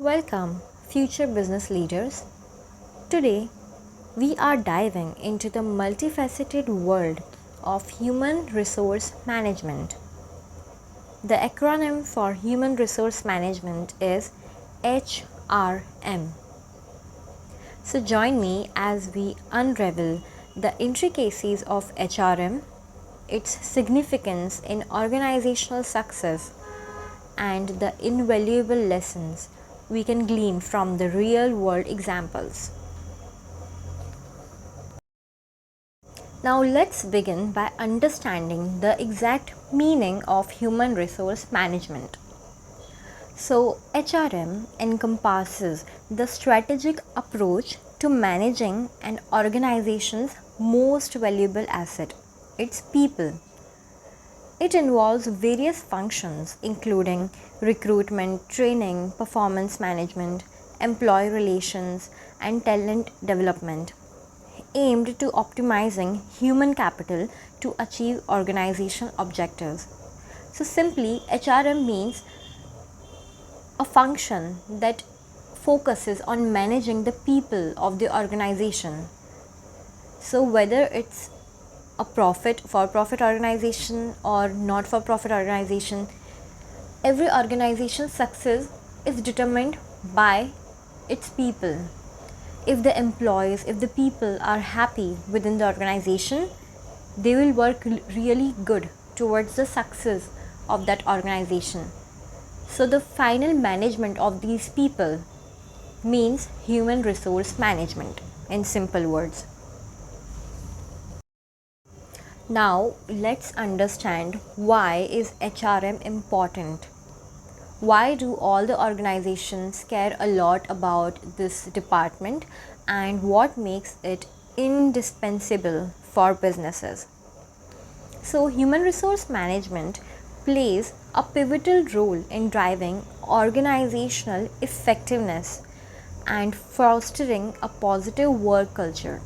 Welcome, future business leaders. Today, we are diving into the multifaceted world of human resource management. The acronym for human resource management is HRM. So, join me as we unravel the intricacies of HRM, its significance in organizational success, and the invaluable lessons we can glean from the real world examples. Now, let's begin by understanding the exact meaning of human resource management. So, HRM encompasses the strategic approach to managing an organization's most valuable asset, its people. It involves various functions including recruitment, training, performance management, employee relations, and talent development, aimed to optimizing human capital to achieve organizational objectives. So simply, HRM means a function that focuses on managing the people of the organization. So whether it's a for-profit organization or not for profit organization, every organization's success is determined by its people. If the people are happy within the organization, they will work really good towards the success of that organization. So the final management of these people means human resource management in simple words. Now let's understand why is HRM important. Why do all the organizations care a lot about this department, and what makes it indispensable for businesses? So, human resource management plays a pivotal role in driving organizational effectiveness and fostering a positive work culture.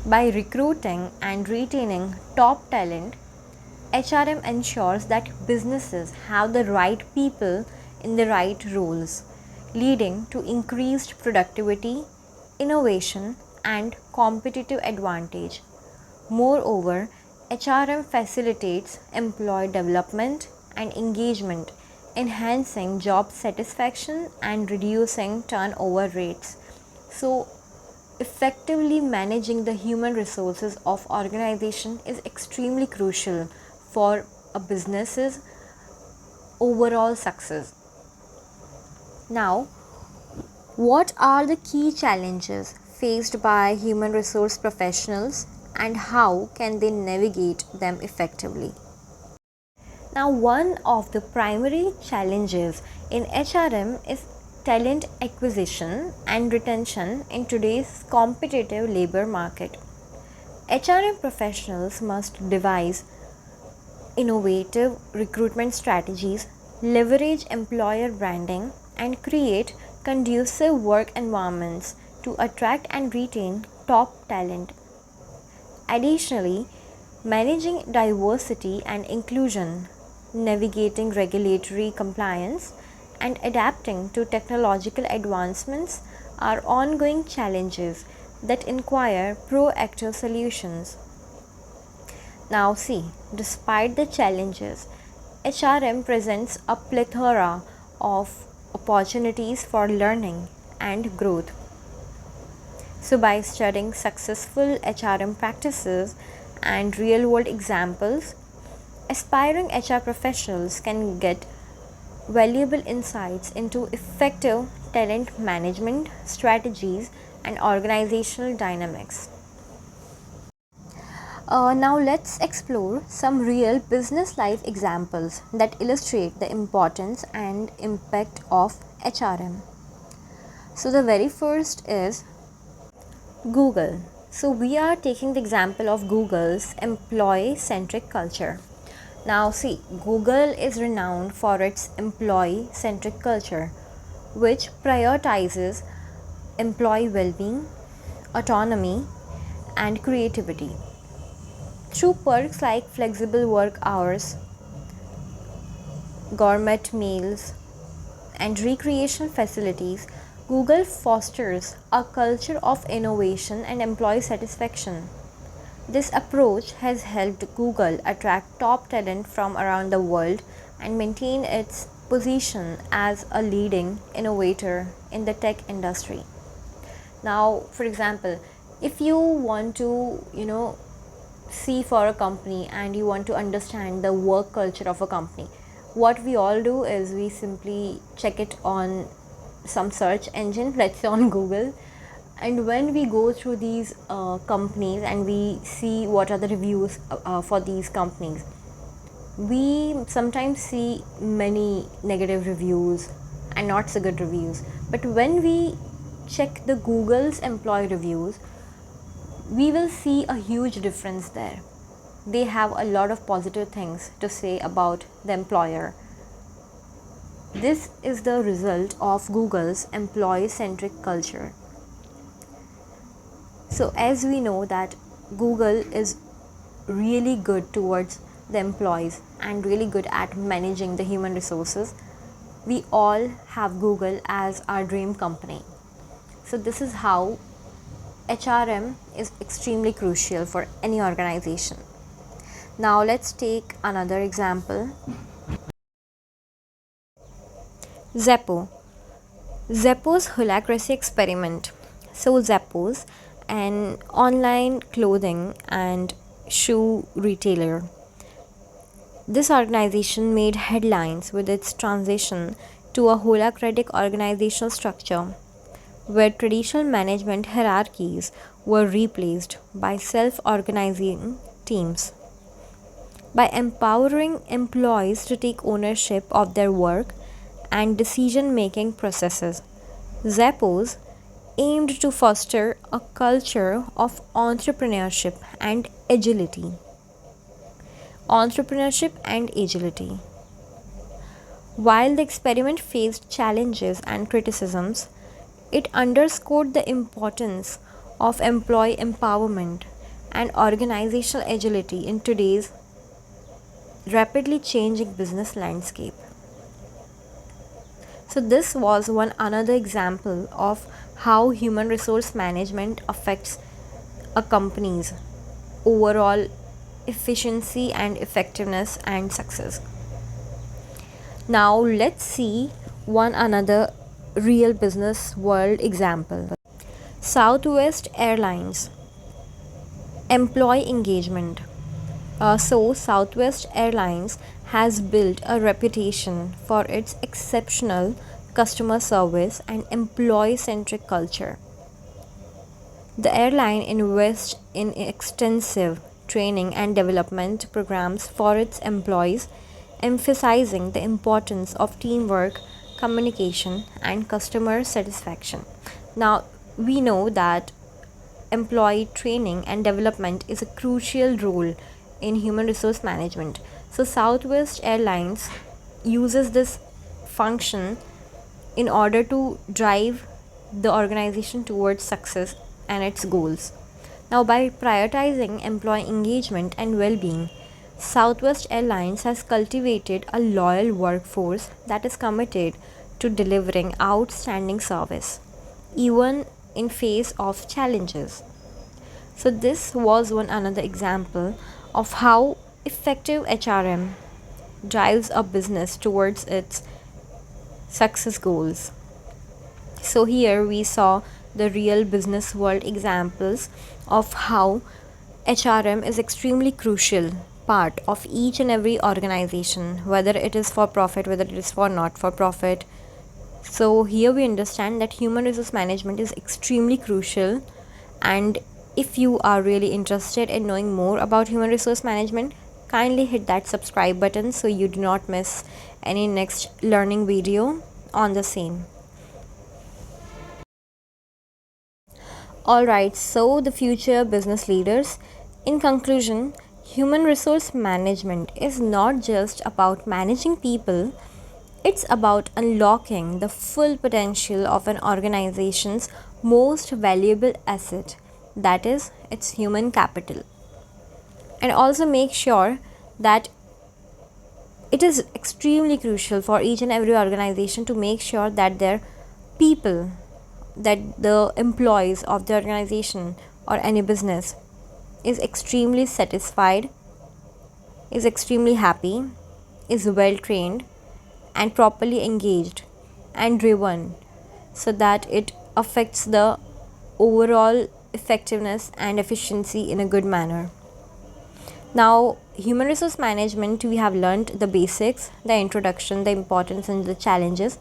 By recruiting and retaining top talent, HRM ensures that businesses have the right people in the right roles, leading to increased productivity, innovation, and competitive advantage. Moreover, HRM facilitates employee development and engagement, enhancing job satisfaction and reducing turnover rates. So, effectively managing the human resources of organization is extremely crucial for a business's overall success. Now, what are the key challenges faced by human resource professionals and how can they navigate them effectively? Now, one of the primary challenges in HRM is talent acquisition and retention in today's competitive labor market. HRM professionals must devise innovative recruitment strategies, leverage employer branding, and create conducive work environments to attract and retain top talent. Additionally, managing diversity and inclusion, navigating regulatory compliance, and adapting to technological advancements are ongoing challenges that require proactive solutions. Now, see, despite the challenges, HRM presents a plethora of opportunities for learning and growth. So, by studying successful HRM practices and real world examples, aspiring HR professionals can get valuable insights into effective talent management strategies and organizational dynamics. Now let's explore some real business life examples that illustrate the importance and impact of HRM. So the very first is Google. So we are taking the example of Google's employee-centric culture. Now see, Google is renowned for its employee-centric culture, which prioritizes employee well-being, autonomy, and creativity. Through perks like flexible work hours, gourmet meals, and recreation facilities, Google fosters a culture of innovation and employee satisfaction. This approach has helped Google attract top talent from around the world and maintain its position as a leading innovator in the tech industry. Now, for example, if you want to, see for a company and you want to understand the work culture of a company, what we all do is we simply check it on some search engine, let's say on Google. And when we go through these companies and we see what are the reviews for these companies, we sometimes see many negative reviews and not so good reviews. But when we check the Google's employee reviews, we will see a huge difference there. They have a lot of positive things to say about the employer. This is the result of Google's employee-centric culture. So as we know that Google is really good towards the employees and really good at managing the human resources, we all have Google as our dream company. So this is how HRM is extremely crucial for any organization. Now let's take another example. Zappos holacracy experiment. So Zappos, an online clothing and shoe retailer, this organization made headlines with its transition to a holacratic organizational structure, where traditional management hierarchies were replaced by self-organizing teams. By empowering employees to take ownership of their work and decision-making processes, Zappos aimed to foster a culture of entrepreneurship and agility. While the experiment faced challenges and criticisms, it underscored the importance of employee empowerment and organizational agility in today's rapidly changing business landscape. So this was one another example of how human resource management affects a company's overall efficiency and effectiveness and success. Now let's see one another real business world example. Southwest Airlines employee engagement. Southwest Airlines has built a reputation for its exceptional customer service and employee-centric culture. The airline invests in extensive training and development programs for its employees, emphasizing the importance of teamwork, communication, and customer satisfaction. Now, we know that employee training and development is a crucial role in human resource management. So Southwest Airlines uses this function in order to drive the organization towards success and its goals. Now, by prioritizing employee engagement and well-being, Southwest Airlines has cultivated a loyal workforce that is committed to delivering outstanding service, even in face of challenges. So this was one another example of how effective HRM drives a business towards its success goals. So here we saw the real business world examples of how HRM is extremely crucial part of each and every organization, whether it is for profit, whether it is for not for profit. So here we understand that human resource management is extremely crucial, and if you are really interested in knowing more about human resource management, kindly hit that subscribe button so you do not miss any next learning video on the same. Alright, so the future business leaders. In conclusion, human resource management is not just about managing people, it's about unlocking the full potential of an organization's most valuable asset, that is, its human capital. And also make sure that it is extremely crucial for each and every organization to make sure that their people, that the employees of the organization or any business is extremely satisfied, is extremely happy, is well trained and properly engaged and driven, so that it affects the overall effectiveness and efficiency in a good manner. Now, human resource management, we have learned the basics, the introduction, the importance, and the challenges.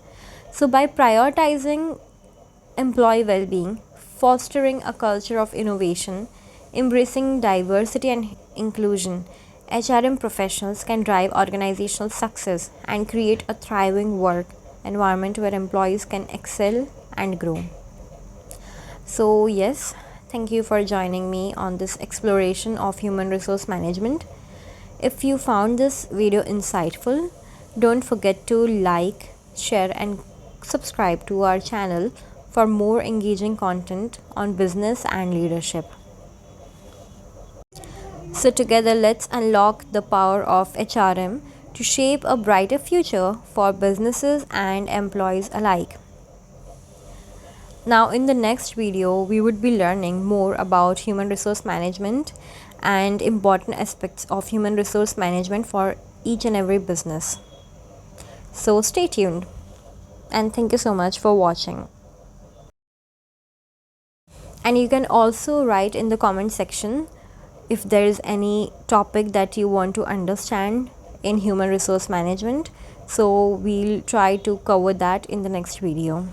So, by prioritizing employee well being, fostering a culture of innovation, embracing diversity and inclusion, HRM professionals can drive organizational success and create a thriving work environment where employees can excel and grow. So, yes, thank you for joining me on this exploration of human resource management. If you found this video insightful, don't forget to like, share, and subscribe to our channel for more engaging content on business and leadership. So, together, let's unlock the power of HRM to shape a brighter future for businesses and employees alike. Now, in the next video, we would be learning more about human resource management and important aspects of human resource management for each and every business. So, stay tuned and thank you so much for watching. And you can also write in the comment section if there is any topic that you want to understand in human resource management. So, we'll try to cover that in the next video.